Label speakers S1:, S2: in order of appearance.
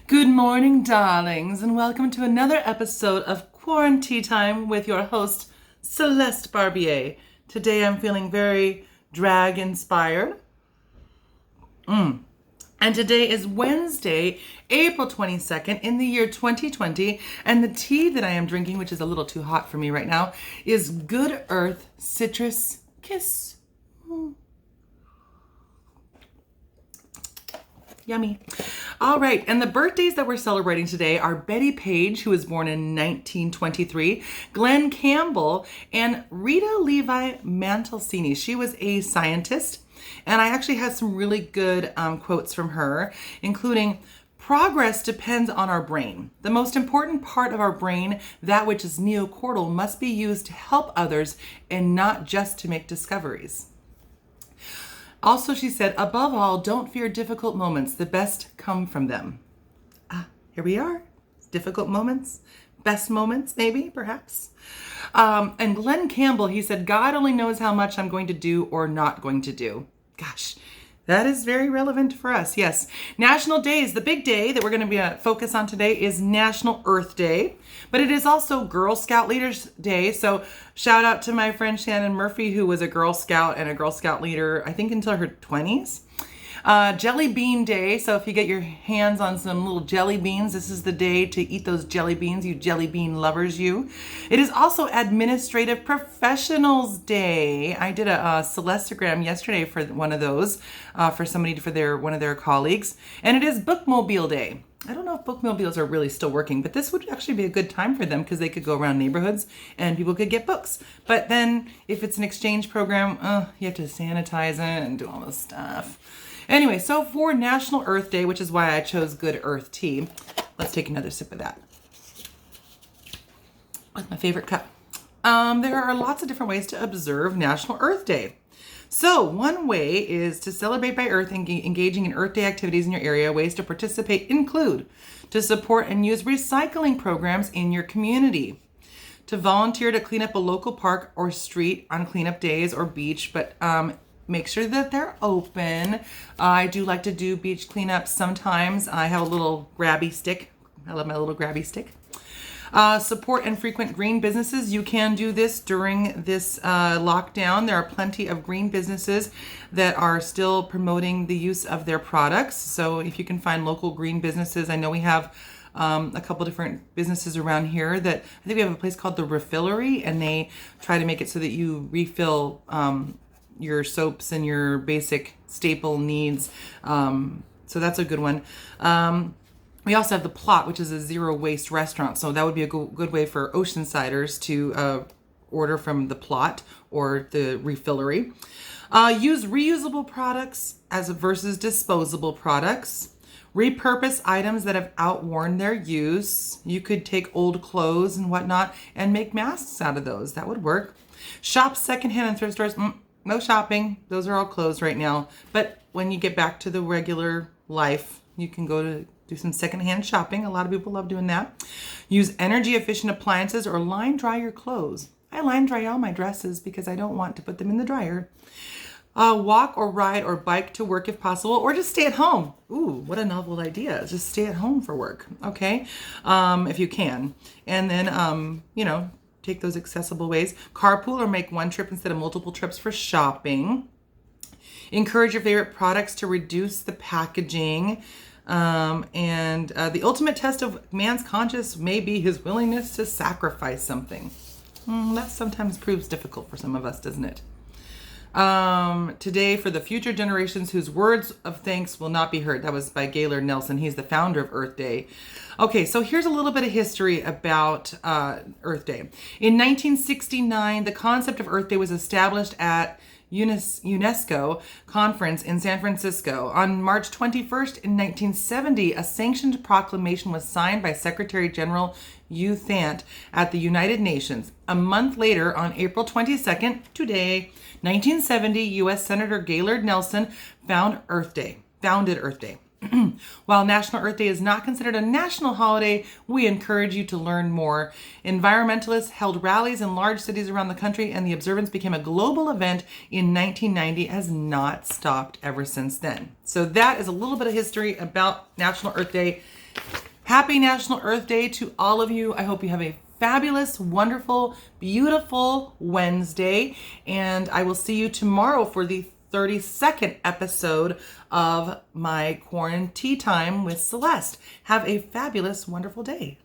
S1: Good morning, darlings, and welcome to another episode of QuaranTEAtime with your host, Celeste Barbier. Today I'm feeling very drag-inspired. And today is Wednesday, April 22nd in the year 2020, and the tea that I am drinking, which is a little too hot for me right now, is Good Earth Citrus Kiss. Yummy. All right, and the birthdays that we're celebrating today are Betty Page, who was born in 1923, Glen Campbell, and Rita Levi-Mantalcini. She was a scientist, and I actually had some really good quotes from her, including, "Progress depends on our brain. The most important part of our brain, that which is neocortical, must be used to help others and not just to make discoveries." Also, she said, "Above all, don't fear difficult moments. The best come from them." Here we are. Difficult moments. Best moments, maybe, perhaps. And Glen Campbell, he said, "God only knows how much I'm going to do or not going to do." Gosh, that is very relevant for us. Yes. National days. The big day that we're going to be focus on today is National Earth Day, but it is also Girl Scout Leaders Day. So shout out to my friend Shannon Murphy, who was a Girl Scout and a Girl Scout leader, I think until her 20s. Jelly Bean Day. So if you get your hands on some little jelly beans, this is the day to eat those jelly beans, you jelly bean lovers, you. It is also Administrative Professionals Day. I did a Celestegram yesterday for one of those, for somebody, for one of their colleagues. And it is Bookmobile Day. I don't know if bookmobiles are really still working, but this would actually be a good time for them because they could go around neighborhoods and people could get books. But then if it's an exchange program, you have to sanitize it and do all this stuff. Anyway, so for National Earth Day, which is why I chose Good Earth tea, let's take another sip of that with my favorite cup. There are lots of different ways to observe National Earth Day. So one way is to celebrate by Earth, engaging in Earth Day activities in your area. Ways to participate include to support and use recycling programs in your community, to volunteer to clean up a local park or street on cleanup days or beach, but make sure that they're open. I do like to do beach cleanups sometimes. I have a little grabby stick. I love my little grabby stick. Support and frequent green businesses. You can do this during this lockdown. There are plenty of green businesses that are still promoting the use of their products. So if you can find local green businesses, I know we have a couple different businesses around here that I think we have a place called the Refillery, and they try to make it so that you refill your soaps and your basic staple needs. So that's a good one. We also have the Plot, which is a zero waste restaurant. So that would be a good way for Oceansiders to order from the Plot or the Refillery. Use reusable products versus disposable products. Repurpose items that have outworn their use. You could take old clothes and whatnot and make masks out of those. That would work. Shop secondhand and thrift stores. No shopping. Those are all closed right now. But when you get back to the regular life, you can go to do some secondhand shopping. A lot of people love doing that. Use energy efficient appliances or line dry your clothes. I line dry all my dresses because I don't want to put them in the dryer. Walk or ride or bike to work if possible, or just stay at home. Ooh, what a novel idea. Just stay at home for work. Okay. If you can. And then, take those accessible ways. Carpool or make one trip instead of multiple trips for shopping. Encourage your favorite products to reduce the packaging. And the ultimate test of man's conscience may be his willingness to sacrifice something. That sometimes proves difficult for some of us, doesn't it? Today, for the future generations whose words of thanks will not be heard. That was by Gaylord Nelson. He's the founder of Earth Day. Okay, so here's a little bit of history about Earth Day. In 1969, the concept of Earth Day was established at UNESCO conference in San Francisco. On March 21st in 1970, a sanctioned proclamation was signed by Secretary General Hugh Thant at the United Nations. A month later, on April 22nd, today, 1970, U.S. Senator Gaylord Nelson founded Earth Day. While National Earth Day is not considered a national holiday, we encourage you to learn more. Environmentalists held rallies in large cities around the country, and the observance became a global event in 1990, has not stopped ever since then. So that is a little bit of history about National Earth Day. Happy National Earth Day to all of you. I hope you have a fabulous, wonderful, beautiful Wednesday, and I will see you tomorrow for the 32nd episode of my QuaranTEAtime with Celeste. Have a fabulous, wonderful day.